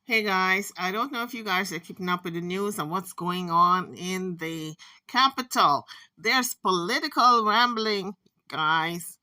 Hey guys, I don't know if you guys are keeping up with the news and what's going on in the Capitol. There's political rambling, guys.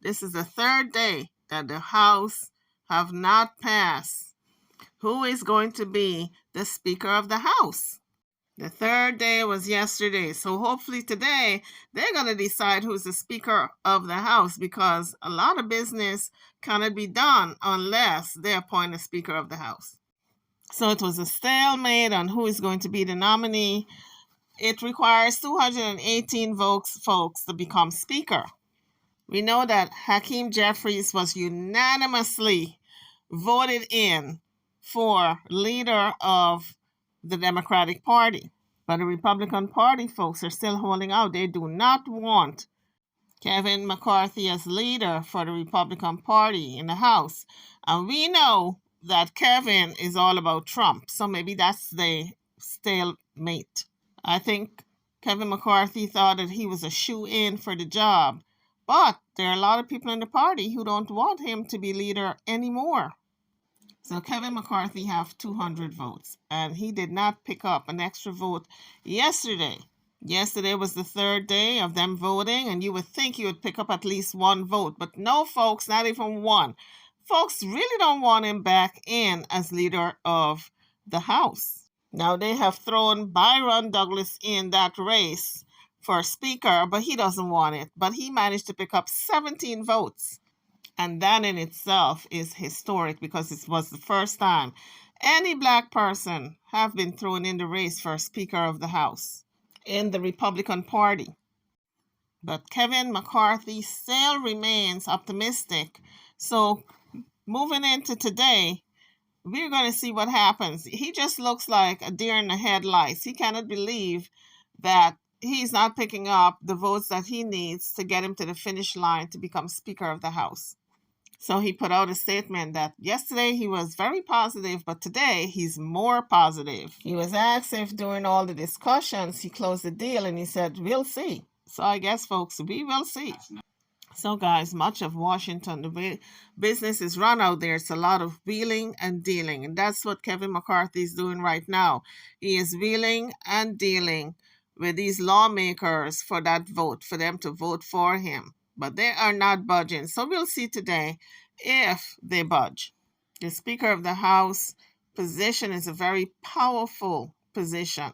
This is the third day that the House have not passed who is going to be the Speaker of the House. The third day was yesterday, so hopefully today they're going to decide who's the Speaker of the House because a lot of business cannot be done unless they appoint a Speaker of the House. So it was a stalemate on who is going to be the nominee. It requires 218 votes, folks, to become Speaker. We know that Hakeem Jeffries was unanimously voted in for leader of the Democratic Party. But the Republican Party folks are still holding out. They do not want Kevin McCarthy as leader for the Republican Party in the House. And we know that Kevin is all about Trump. So maybe that's the stalemate. I think Kevin McCarthy thought that he was a shoe-in for the job. But there are a lot of people in the party who don't want him to be leader anymore. So Kevin McCarthy have 200 votes, and he did not pick up an extra vote yesterday. Yesterday was the third day of them voting, and you would think you would pick up at least one vote. But no, folks, not even one. Folks really don't want him back in as leader of the House. Now, they have thrown Byron Douglas in that race for Speaker, but he doesn't want it. But he managed to pick up 17 votes. And that in itself is historic because it was the first time any black person have been thrown in the race for Speaker of the House in the Republican Party. But Kevin McCarthy still remains optimistic. So moving into today, we're going to see what happens. He just looks like a deer in the headlights. He cannot believe that he's not picking up the votes that he needs to get him to the finish line to become Speaker of the House. So he put out a statement that yesterday he was very positive, but today he's more positive. He was asked if during all the discussions he closed the deal, and he said, we'll see. So I guess, folks, we will see. So, guys, much of Washington, the way business is run out there, it's a lot of wheeling and dealing. And that's what Kevin McCarthy is doing right now. He is wheeling and dealing with these lawmakers for that vote, for them to vote for him. But they are not budging. So we'll see today if they budge. The Speaker of the House position is a very powerful position.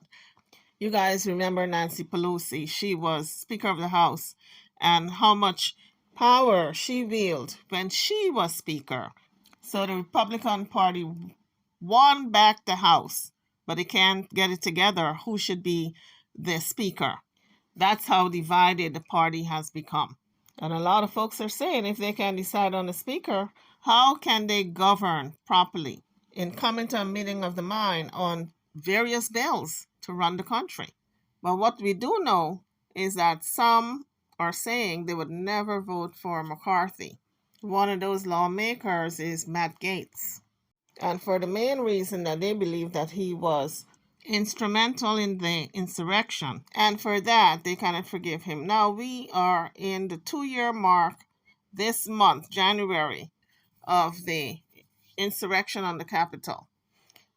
You guys remember Nancy Pelosi. She was Speaker of the House, and how much power she wielded when she was Speaker. So the Republican Party won back the House, but they can't get it together who should be the Speaker. That's how divided the party has become. And a lot of folks are saying if they can decide on a Speaker, how can they govern properly in coming to a meeting of the mind on various bills to run the country? But what we do know is that some are saying they would never vote for McCarthy. One of those lawmakers is Matt Gaetz. And for the main reason that they believe that he was instrumental in the insurrection. And for that, they cannot forgive him. Now, we are in the 2-year mark this month, January, of the insurrection on the Capitol.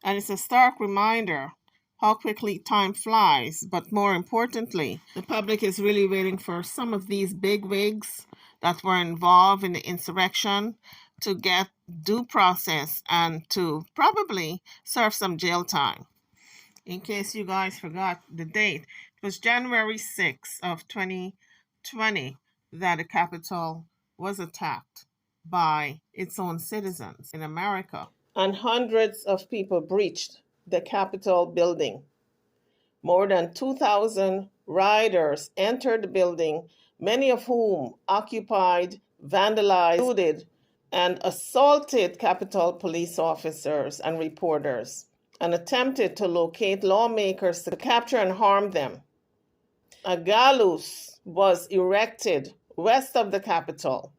And it's a stark reminder how quickly time flies. But more importantly, the public is really waiting for some of these big wigs that were involved in the insurrection to get due process and to probably serve some jail time. In case you guys forgot the date, it was January 6th of 2020 that the Capitol was attacked by its own citizens in America. And hundreds of people breached the Capitol building. More than 2,000 rioters entered the building, many of whom occupied, vandalized, looted, and assaulted Capitol police officers and reporters, and attempted to locate lawmakers to capture and harm them. A gallows was erected west of the Capitol,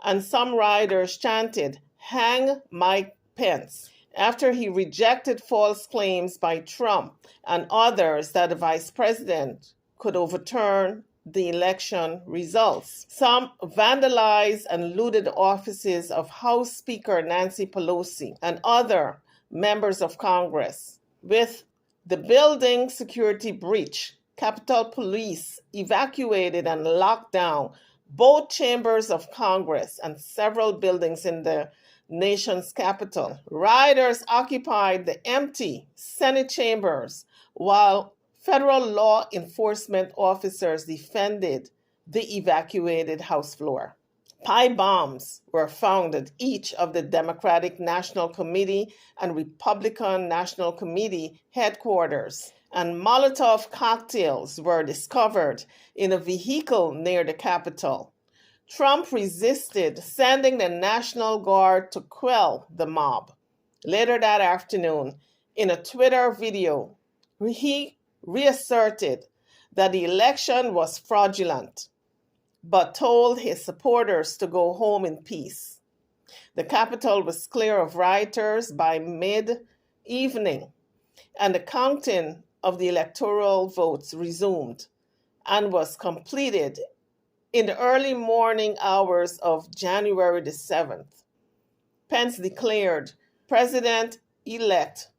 and some rioters chanted, "Hang Mike Pence," after he rejected false claims by Trump and others that the vice president could overturn the election results. Some vandalized and looted offices of House Speaker Nancy Pelosi and other members of Congress. With the building security breach, Capitol Police evacuated and locked down both chambers of Congress and several buildings in the nation's capital. Rioters occupied the empty Senate chambers while federal law enforcement officers defended the evacuated House floor. Pipe bombs were found at each of the Democratic National Committee and Republican National Committee headquarters, and Molotov cocktails were discovered in a vehicle near the Capitol. Trump resisted sending the National Guard to quell the mob. Later that afternoon, in a Twitter video, he reasserted that the election was fraudulent, but told his supporters to go home in peace. The Capitol was clear of rioters by mid-evening, and the counting of the electoral votes resumed and was completed in the early morning hours of January the 7th. Pence declared President-elect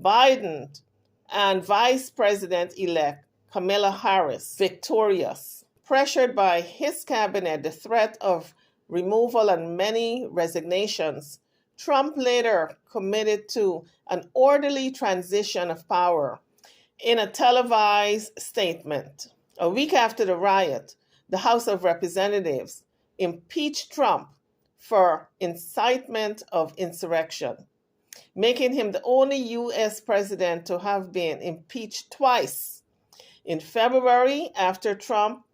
Biden and Vice President-elect Kamala Harris victorious. Pressured by his cabinet, the threat of removal and many resignations, Trump later committed to an orderly transition of power. In a televised statement, a week after the riot, the House of Representatives impeached Trump for incitement of insurrection, making him the only U.S. president to have been impeached twice. In February, after Trump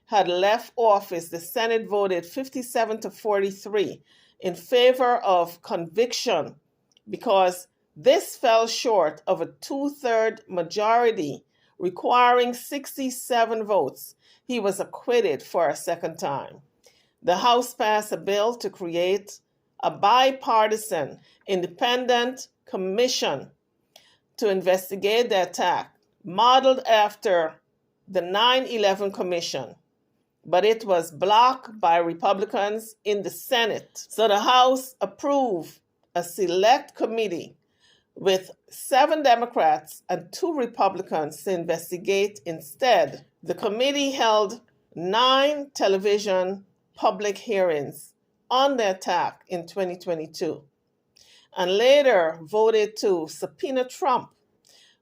had left office, the Senate voted 57-43 in favor of conviction because this fell short of a two-thirds majority requiring 67 votes. He was acquitted for a second time. The House passed a bill to create a bipartisan independent commission to investigate the attack, modeled after the 9/11 Commission, but it was blocked by Republicans in the Senate. So the House approved a select committee with 7 Democrats and 2 Republicans to investigate instead. The committee held 9 television public hearings on the attack in 2022 and later voted to subpoena Trump.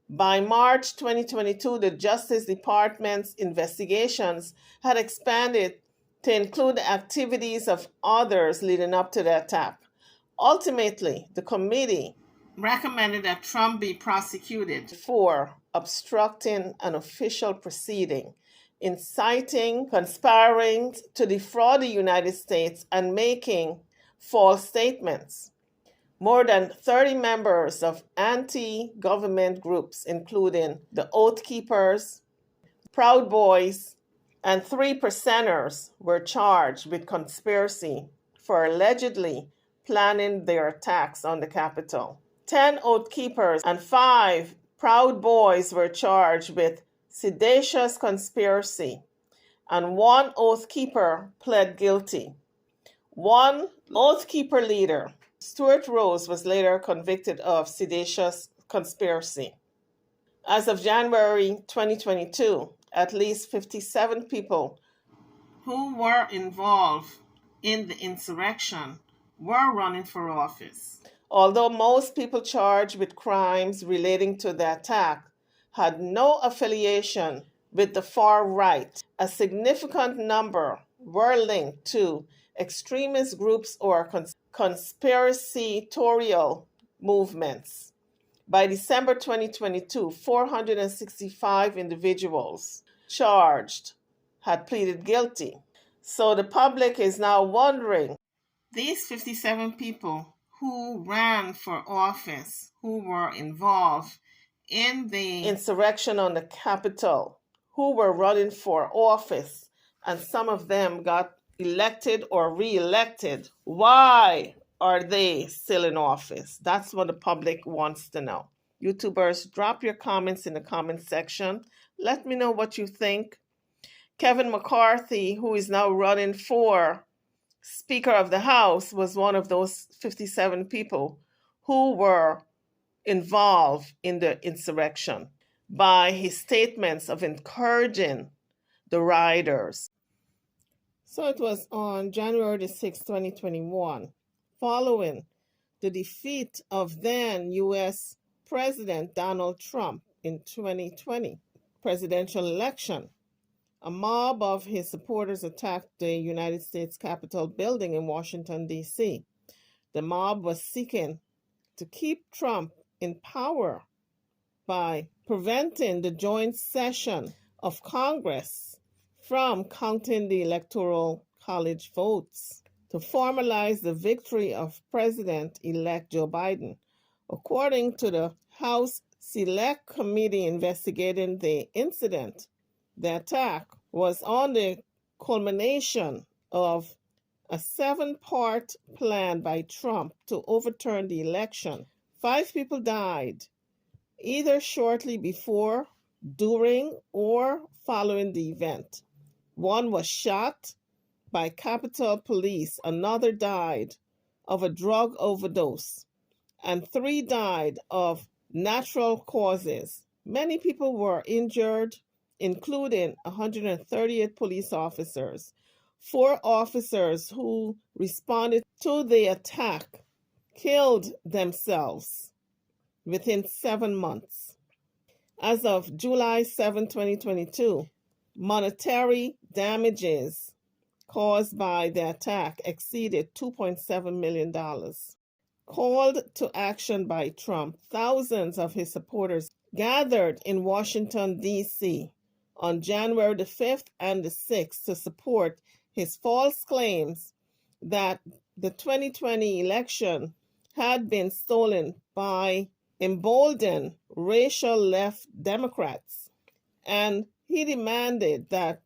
By March 2022, the Justice Department's investigations had expanded to include the activities of others leading up to the attack. Ultimately, the committee recommended that Trump be prosecuted for obstructing an official proceeding, inciting, conspiring to defraud the United States, and making false statements. More than 30 members of anti-government groups, including the Oath Keepers, Proud Boys, and 3 Percenters, were charged with conspiracy for allegedly planning their attacks on the Capitol. 10 Oath Keepers and 5 Proud Boys were charged with seditious conspiracy, and 1 Oath Keeper pled guilty. One Oath Keeper leader, Stuart Rose, was later convicted of seditious conspiracy. As of January 2022, at least 57 people who were involved in the insurrection were running for office. Although most people charged with crimes relating to the attack had no affiliation with the far right, a significant number were linked to extremist groups or conspiratorial movements. By December 2022, 465 individuals charged had pleaded guilty. So the public is now wondering, these 57 people who ran for office, who were involved in the insurrection on the Capitol, who were running for office, and some of them got elected or re-elected, why are they still in office? That's what the public wants to know. YouTubers, drop your comments in the comment section. Let me know what you think. Kevin McCarthy, who is now running for Speaker of the House, was one of those 57 people who were involved in the insurrection by his statements of encouraging the rioters. So it was on January the 6th, 2021, following the defeat of then U.S. President Donald Trump in 2020 presidential election. A mob of his supporters attacked the United States Capitol building in Washington, D.C. The mob was seeking to keep Trump in power by preventing the joint session of Congress from counting the Electoral College votes to formalize the victory of President-elect Joe Biden. According to the House Select Committee investigating the incident, the attack was on the culmination of a 7-part plan by Trump to overturn the election. 5 people died, either shortly before, during, or following the event. 1 was shot by Capitol Police, another died of a drug overdose, and 3 died of natural causes. Many people were injured, including 138 police officers. 4 officers who responded to the attack killed themselves within 7 months. As of July 7, 2022, monetary damages caused by the attack exceeded $2.7 million. Called to action by Trump, thousands of his supporters gathered in Washington, D.C. on January the 5th and the 6th to support his false claims that the 2020 election had been stolen by emboldened racial left Democrats. And he demanded that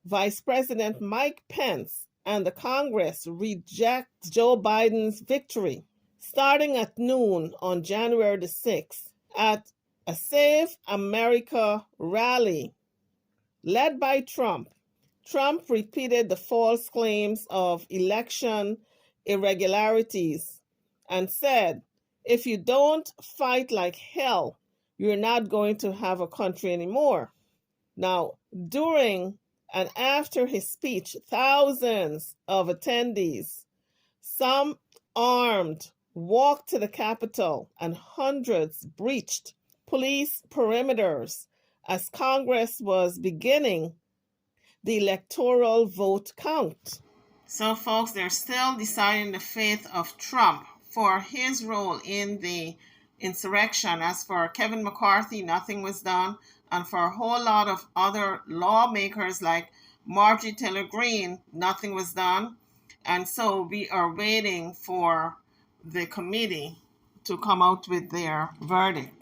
Vice President Mike Pence and the Congress reject Joe Biden's victory. Starting at noon on January the 6th at a Save America rally led by Trump, Trump repeated the false claims of election irregularities and said, if you don't fight like hell, you're not going to have a country anymore. Now, during and after his speech, thousands of attendees, some armed, walked to the Capitol and hundreds breached police perimeters as Congress was beginning the electoral vote count. So, folks, they're still deciding the fate of Trump for his role in the insurrection. As for Kevin McCarthy, nothing was done. And for a whole lot of other lawmakers like Marjorie Taylor Greene, nothing was done. And so we are waiting for the committee to come out with their verdict.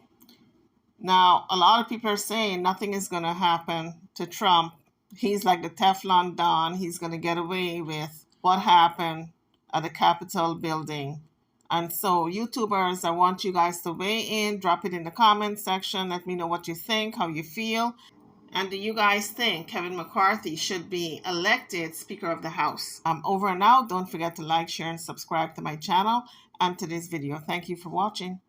Now, a lot of people are saying nothing is going to happen to Trump. He's like the Teflon Don. He's going to get away with what happened at the Capitol building. And so, YouTubers, I want you guys to weigh in. Drop it in the comments section. Let me know what you think, how you feel. And do you guys think Kevin McCarthy should be elected Speaker of the House? Over and out. Don't forget to like, share, and subscribe to my channel and to this video. Thank you for watching.